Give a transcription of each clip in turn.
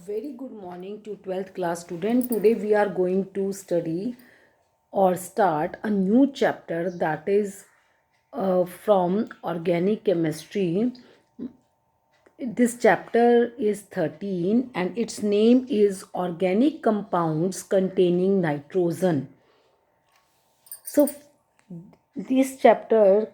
very good morning to 12th class student. Today we are going to study or start a new chapter that is from organic chemistry. This chapter is 13 and its name is organic compounds containing nitrogen. So this chapter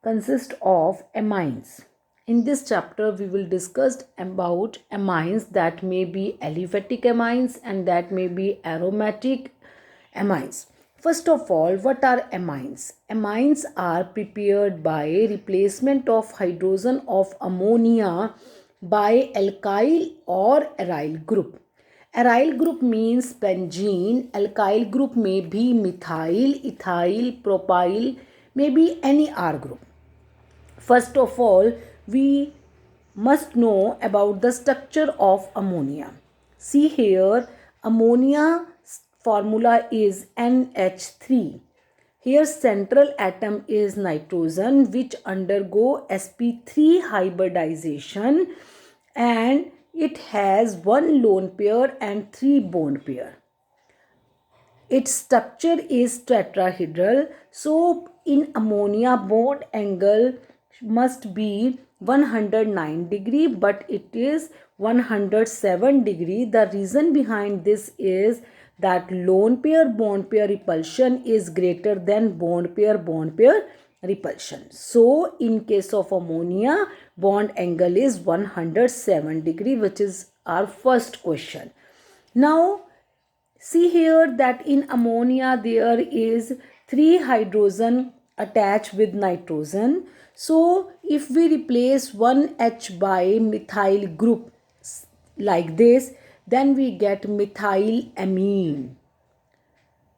consist of amines. In this chapter, we will discuss about amines that may be aliphatic amines and that may be aromatic amines. First of all, what are amines? Amines are prepared by replacement of hydrogen of ammonia by alkyl or aryl group. Aryl group means benzene, alkyl group may be methyl, ethyl, propyl, may be any R group. First of all, we must know about the structure of ammonia. See here, ammonia formula is NH3. Here central atom is nitrogen which undergo sp3 hybridization and it has one lone pair and three bond pair. Its structure is tetrahedral. So in ammonia bond angle must be 109 degree but it is 107 degree. The reason behind this is that lone pair bond pair repulsion is greater than bond pair repulsion. So in case of ammonia bond angle is 107 degree, which is our first question. Now see here that in ammonia there is 3 hydrogen attached with nitrogen. So if we replace one H by methyl group like this, then we get methylamine.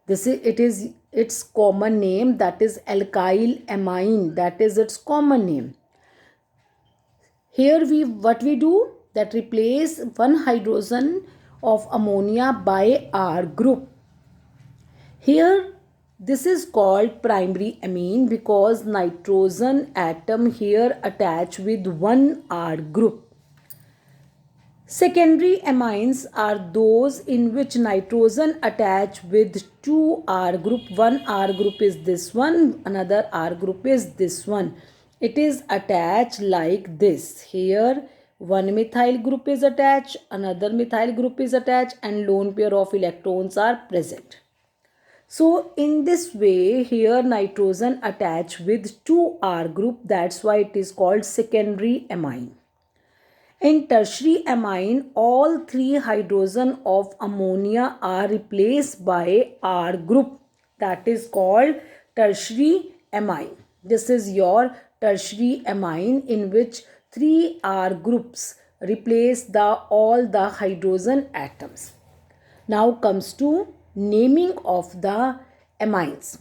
This is its common name, that is alkyl amine, that is its common name. Here what we do, that replace one hydrogen of ammonia by R group. Here this is called primary amine because nitrogen atom here attached with one R group. Secondary amines are those in which nitrogen attached with two R group. One R group is this one, another R group is this one. It is attached like this. Here one methyl group is attached, another methyl group is attached and lone pair of electrons are present. So in this way here nitrogen attached with two R group, that's why it is called secondary amine. In tertiary amine, all three hydrogen of ammonia are replaced by R group, that is called tertiary amine. This is your tertiary amine in which three R groups replace all the hydrogen atoms. Now comes to naming of the amines.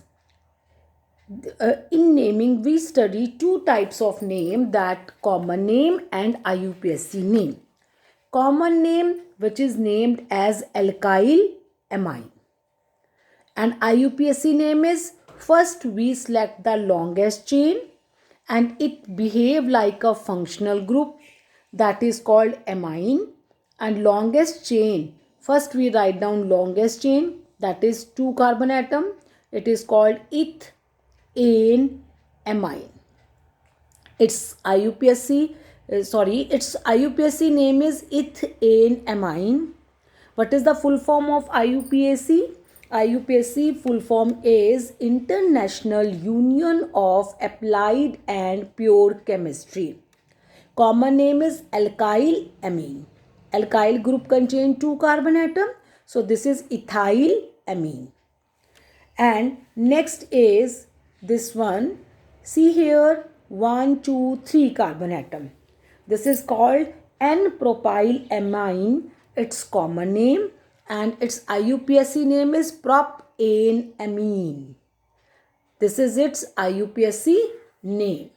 In naming we study two types of name, that common name and IUPAC name. Common name which is named as alkyl amine and IUPAC name is, first we select the longest chain and it behave like a functional group, that is called amine. And longest chain, first we write down longest chain, that is 2 carbon atom, it is called ethane amine. Its IUPAC name is ethane amine. What is the full form of IUPAC? IUPAC full form is International Union of Applied and Pure Chemistry. Common name is alkyl amine. Alkyl group contain 2 carbon atom. So this is ethyl amine. And next is this one. See here 1, 2, 3 carbon atom. This is called N-propyl amine. Its common name and its IUPAC name is propane amine. This is its IUPAC name.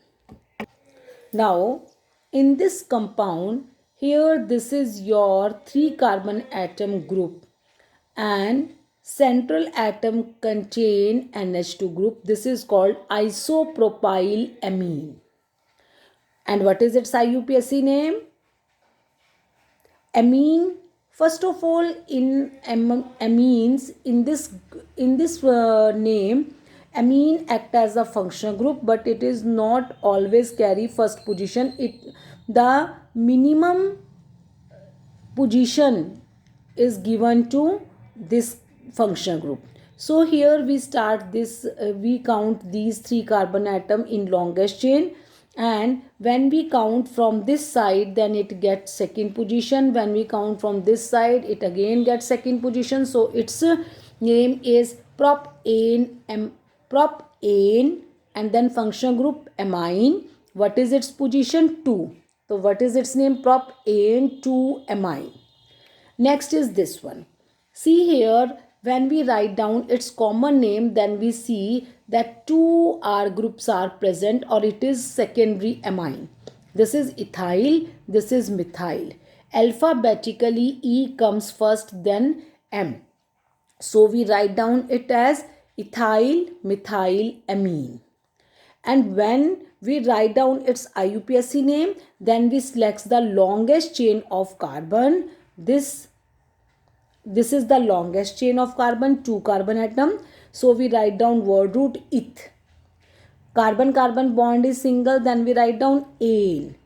Now in this compound, here this is your 3 carbon atom group and central atom contain NH2 group. This is called isopropyl amine. And what is its IUPAC name? amine. First of all, in amines, in this name, amine act as a functional group, but it is not always carry first position. It the minimum position is given to this functional group. So here we start this, we count these three carbon atom in longest chain, and when we count from this side, then it gets second position. When we count from this side, it again gets second position. So its name is propane, and then functional group amine. What is its position? 2. So what is its name? Propane 2 amine. Next is this one. See here, when we write down its common name, then we see that two R groups are present, or it is secondary amine. This is ethyl, this is methyl. Alphabetically, E comes first, then M. So we write down it as ethyl methyl amine. And when we write down its IUPAC name, then we select the longest chain of carbon. This is the longest chain of carbon, 2 carbon atom. So we write down word root eth. Carbon carbon bond is single, then we write down ane.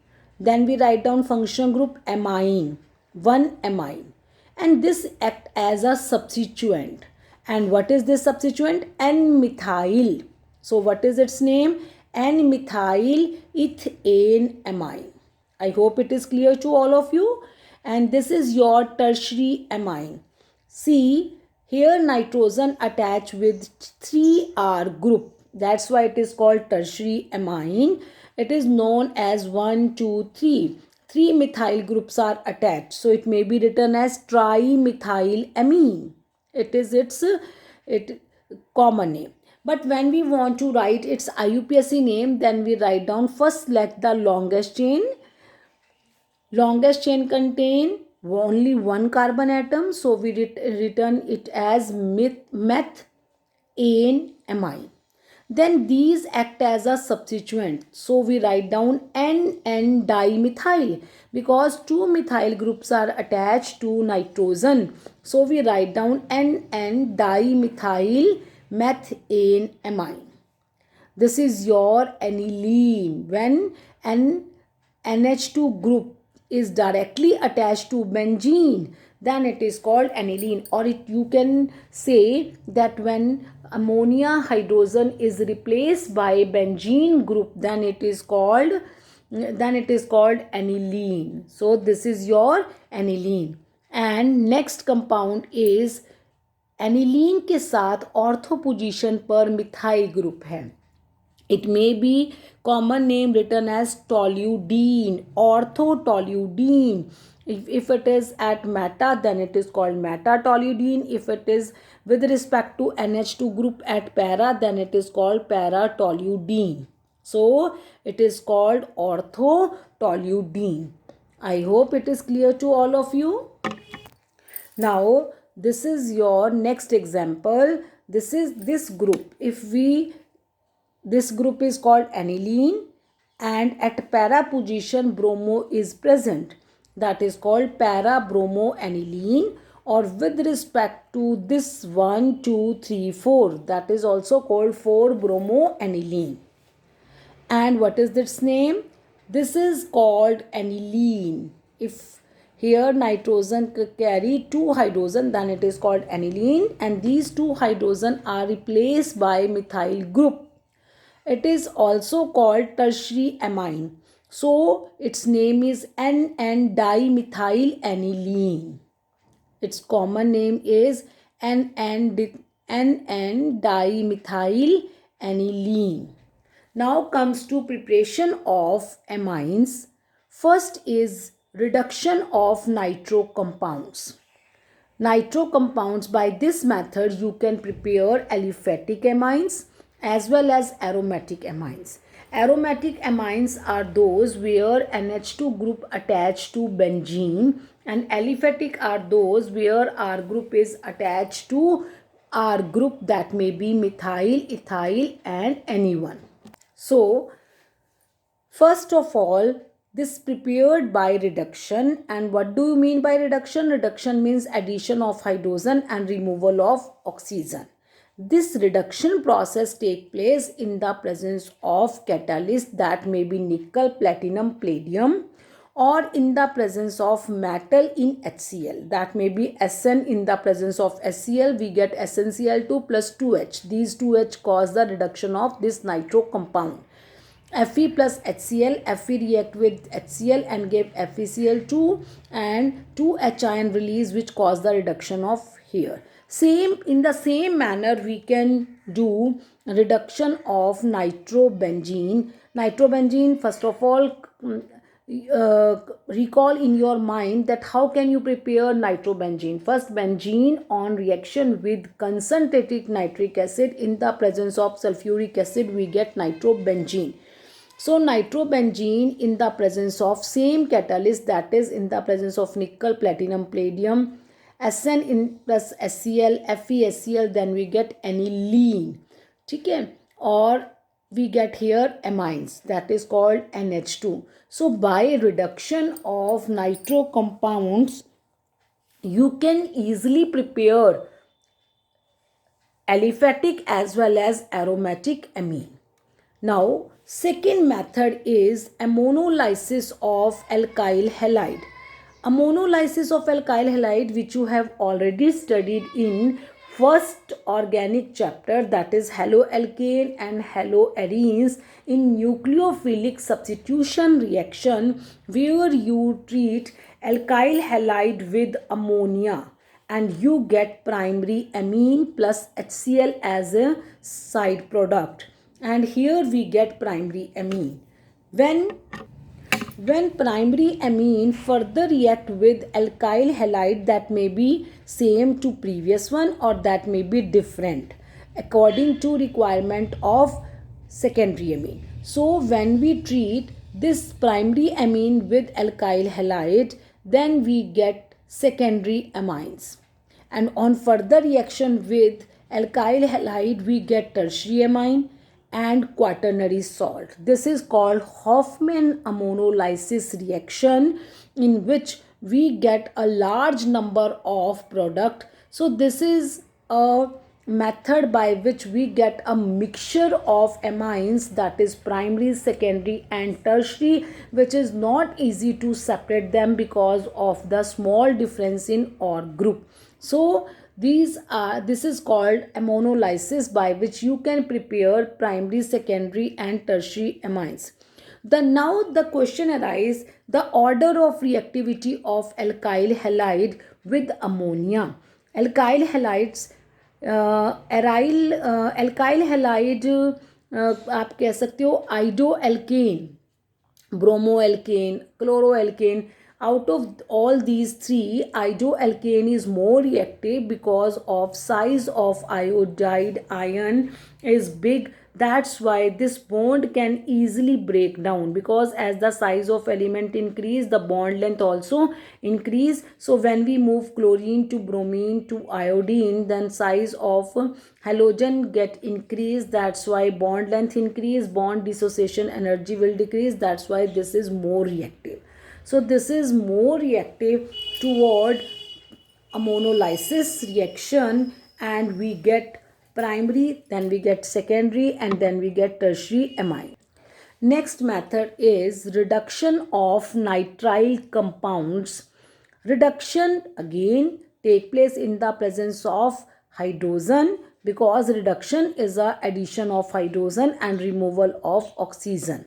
Then we write down functional group amine, 1 amine. And this act as a substituent. And what is this substituent? N-methyl. So what is its name? N-methyl ethane amine. I hope it is clear to all of you. And this is your tertiary amine. See, here nitrogen attached with 3R group. That's why it is called tertiary amine. It is known as 1, 2, 3. 3 methyl groups are attached. So it may be written as trimethylamine. It is its common name. But when we want to write its IUPAC name, then we write down, first select the longest chain. Longest chain contain only 1 carbon atom. So we return it as methane amine. Then these act as a substituent. So we write down N dimethyl, because 2 methyl groups are attached to nitrogen. So we write down N dimethyl methane amine. This is your aniline. When NH2 group is directly attached to benzene, then it is called aniline. Or you can say that when ammonia hydrogen is replaced by benzene group, then it is called aniline. So this is your aniline. And next compound is aniline के साथ ortho position पर methyl group है. It may be common name written as toluidine, orthotoluidine. If it is at meta, then it is called metatoluidine. If it is with respect to NH2 group at para, then it is called paratoluidine. So it is called orthotoluidine. I hope it is clear to all of you. Now this is your next example. This is this group. This group is called aniline, and at para position bromo is present. That is called para-bromoaniline. Or with respect to this 1, 2, 3, 4, that is also called 4-bromoaniline. And what is its name? This is called aniline. If here nitrogen carry 2 hydrogen, then it is called aniline, and these 2 hydrogen are replaced by methyl group. It is also called tertiary amine. So its name is N-dimethyl-aniline. Its common name is N-dimethyl-aniline. Now comes to preparation of amines. First is reduction of nitro compounds. Nitro compounds, by this method you can prepare aliphatic amines as well as aromatic amines. Aromatic amines are those where NH2 group attached to benzene, and aliphatic are those where R group is attached to R group, that may be methyl, ethyl and anyone. So first of all, This prepared by reduction. And what do you mean by reduction? Reduction means addition of hydrogen and removal of oxygen. This reduction process takes place in the presence of catalyst, that may be nickel, platinum, palladium, or in the presence of metal in HCl, that may be SN. In the presence of HCl, we get SnCl2 plus 2H. These 2H cause the reduction of this nitro compound. Fe plus HCl, Fe react with HCl and give FeCl2, and 2H ion release, which cause the reduction of here. In the same manner, we can do reduction of nitrobenzene. Nitrobenzene, first of all, recall in your mind that how can you prepare nitrobenzene. First, benzene on reaction with concentrated nitric acid, in the presence of sulfuric acid, we get nitrobenzene. So nitrobenzene in the presence of same catalyst, that is in the presence of nickel, platinum, palladium, Sn in plus HCl, FeHCl, then we get aniline. Okay? Or we get here amines, that is called NH2. So by reduction of nitro compounds, you can easily prepare aliphatic as well as aromatic amine. Now, second method is ammonolysis of alkyl halide. Ammonolysis of alkyl halide, which you have already studied in first organic chapter, that is haloalkane and haloarenes in nucleophilic substitution reaction, where you treat alkyl halide with ammonia and you get primary amine plus HCl as a side product. And here we get primary amine. When primary amine further react with alkyl halide, that may be same to previous one or that may be different according to requirement of secondary amine. So when we treat this primary amine with alkyl halide, then we get secondary amines. And on further reaction with alkyl halide, we get tertiary amine and quaternary salt. This is called Hofmann ammonolysis reaction, in which we get a large number of product. So this is a method by which we get a mixture of amines, that is primary, secondary and tertiary, which is not easy to separate them because of the small difference in OR group. So this is called ammonolysis, by which you can prepare primary, secondary and tertiary amines. Now the question arises, the order of reactivity of alkyl halide with ammonia. Alkyl halides alkyl halide आप कह सकते हो आइडोएल्केन, bromoalkane, chloroalkane. Out of all these three, isoalkane is more reactive because of size of iodide ion is big. That's why this bond can easily break down, because as the size of element increase, the bond length also increase. So when we move chlorine to bromine to iodine, then size of halogen get increased. That's why bond length increase, bond dissociation energy will decrease. That's why this is more reactive. So this is more reactive toward ammonolysis reaction, and we get primary, then we get secondary, and then we get tertiary amine. Next method is reduction of nitrile compounds. Reduction again take place in the presence of hydrogen, because reduction is a addition of hydrogen and removal of oxygen.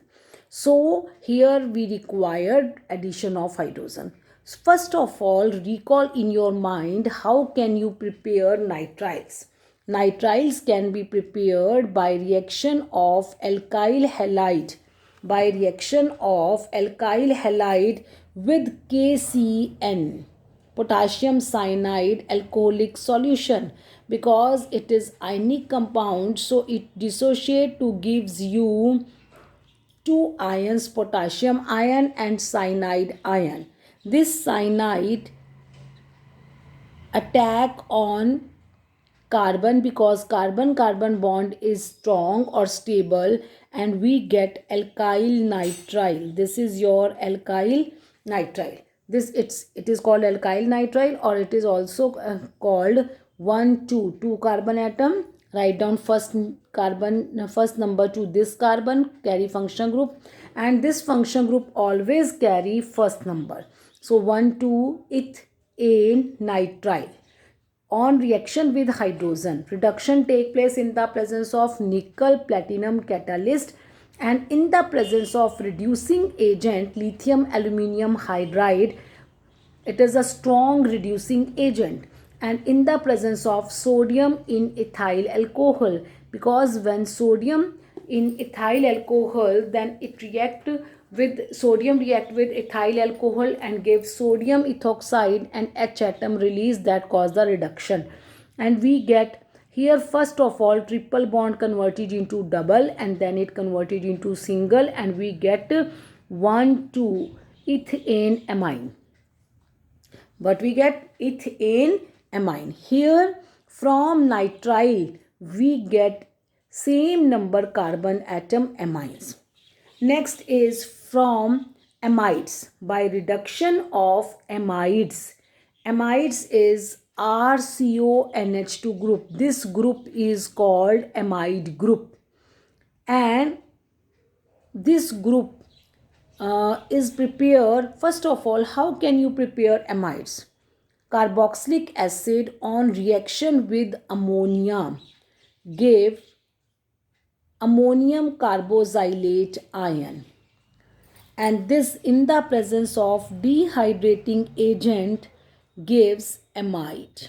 So here we required addition of hydrogen. First of all, recall in your mind how can you prepare nitriles. Nitriles can be prepared by reaction of alkyl halide, with KCN, potassium cyanide alcoholic solution, because it is ionic compound, so it dissociate to gives you two ions, potassium ion and cyanide ion. This cyanide attack on carbon because carbon bond is strong or stable, and we get alkyl nitrile. This is your alkyl nitrile. It is called alkyl nitrile, or it is also called 2 carbon atom. Write down first number to this carbon, carry function group, and this function group always carry first number. So 1,2 ethane nitrile. On reaction with hydrogen, reduction take place in the presence of nickel platinum catalyst and in the presence of reducing agent lithium aluminum hydride. It is a strong reducing agent, and in the presence of sodium in ethyl alcohol, because when sodium in ethyl alcohol, then it react with ethyl alcohol and give sodium ethoxide and H atom release that cause the reduction. And we get here first of all triple bond converted into double, and then it converted into single, and we get 1,2 ethane amine. But we get ethane amine. Here from nitrile we get same number carbon atom amines. Next is from amides. By reduction of amides, amides is RCONH2 group. This group is called amide group, and this group is prepared. First of all, how can you prepare amides? Carboxylic acid on reaction with ammonia give ammonium carboxylate ion, and this in the presence of dehydrating agent gives amide,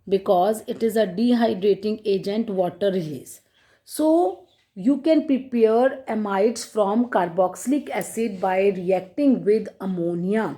because it is a dehydrating agent, water release. So you can prepare amides from carboxylic acid by reacting with ammonia.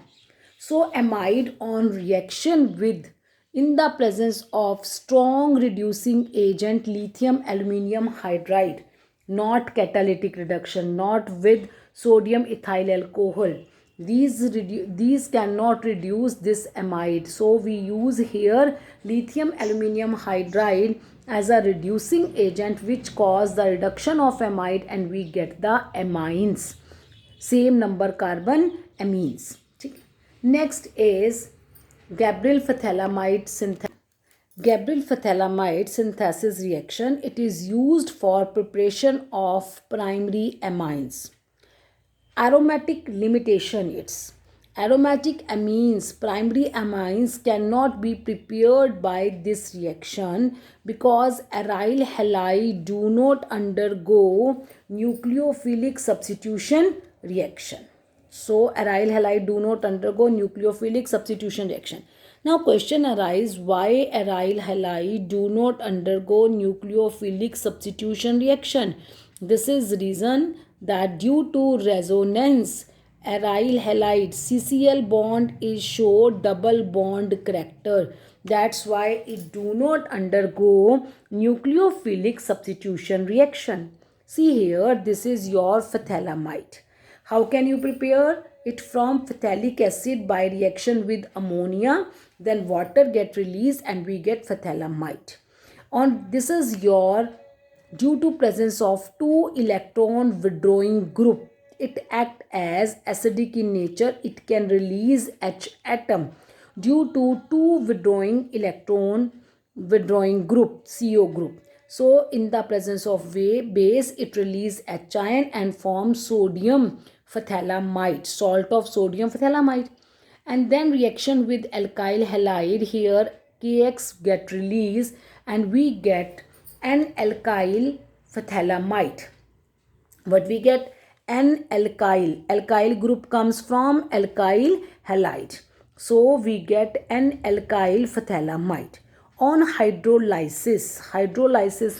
So amide on reaction with in the presence of strong reducing agent lithium aluminum hydride, not catalytic reduction, not with sodium ethyl alcohol. These cannot reduce this amide. So we use here lithium aluminum hydride as a reducing agent which cause the reduction of amide, and we get the amines, same number carbon amines. Next is Gabriel phthalimide synthesis reaction. It is used for preparation of primary amines. Aromatic limitation. Its aromatic amines, primary amines, cannot be prepared by this reaction because aryl halide do not undergo nucleophilic substitution reaction. So aryl halide do not undergo nucleophilic substitution reaction. Now question arises, why aryl halide do not undergo nucleophilic substitution reaction? This is reason that due to resonance aryl halide CCl bond is show double bond character. That's why it do not undergo nucleophilic substitution reaction. See here, this is your phthalimide. How can you prepare it? From phthalic acid by reaction with ammonia, then water get released and we get phthalimide. On this is your, due to presence of 2 electron withdrawing group, it act as acidic in nature. It can release H atom due to 2 withdrawing group, CO group. So in the presence of base, it release H ion and forms sodium phthalimide, salt of sodium phthalimide. And then reaction with alkyl halide, here KX get released and we get an alkyl phthalimide. But we get an alkyl group comes from alkyl halide. So we get an alkyl phthalimide. On hydrolysis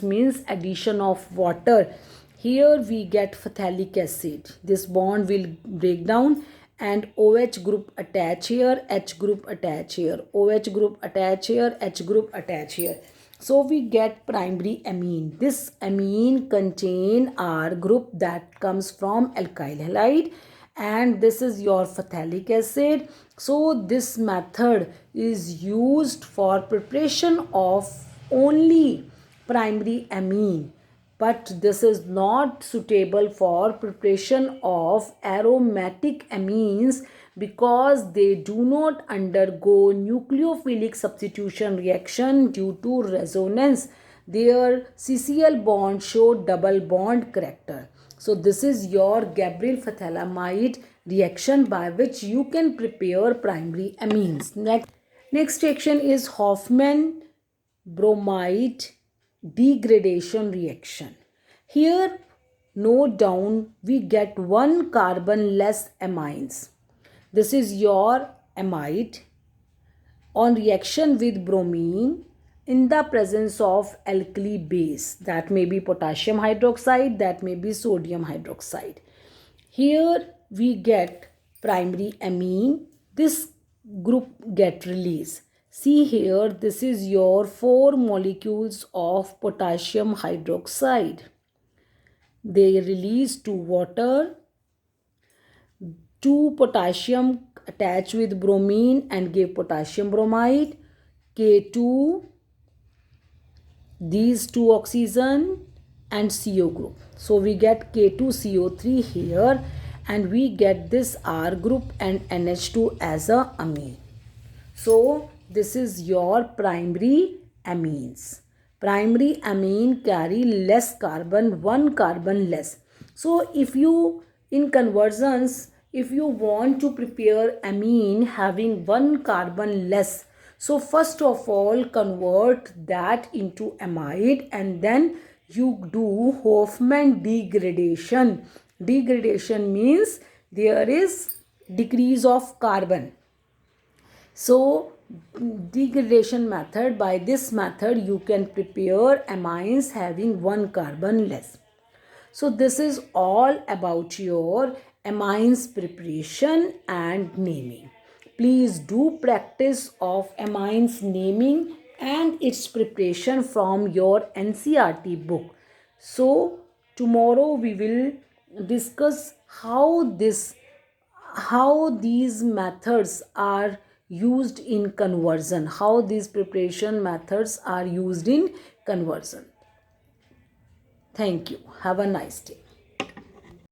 means addition of water. Here we get phthalic acid. This bond will break down and OH group attach here, H group attach here, OH group attach here, H group attach here. So we get primary amine. This amine contain R group that comes from alkyl halide, and this is your phthalic acid. So this method is used for preparation of only primary amine, but this is not suitable for preparation of aromatic amines because they do not undergo nucleophilic substitution reaction due to resonance. Their CCl bond show double bond character. So this is your Gabriel phthalimide reaction by which you can prepare primary amines. Next reaction is Hoffman bromide degradation reaction. Here, note down, we get one carbon less amines. This is your amide on reaction with bromine in the presence of alkali base. That may be potassium hydroxide, that may be sodium hydroxide. Here we get primary amine. This group get released. See here, this is your 4 molecules of potassium hydroxide. They release to water. 2 potassium attach with bromine and give potassium bromide. K2, these 2 oxygen and CO group. So we get K2CO3 here, and we get this R group and NH2 as a amine. So this is your primary amines. Primary amine carry less carbon, 1 carbon less. So if you, in conversions, if you want to prepare amine having 1 carbon less, so first of all convert that into amide and then you do Hoffman degradation. Degradation means there is decrease of carbon. So degradation method, by this method you can prepare amines having 1 carbon less. So this is all about your amines preparation and naming. Please do practice of amines naming and its preparation from your NCERT book. So tomorrow we will discuss how these methods are used in conversion, how these preparation methods are used in conversion. Thank you. Have a nice day.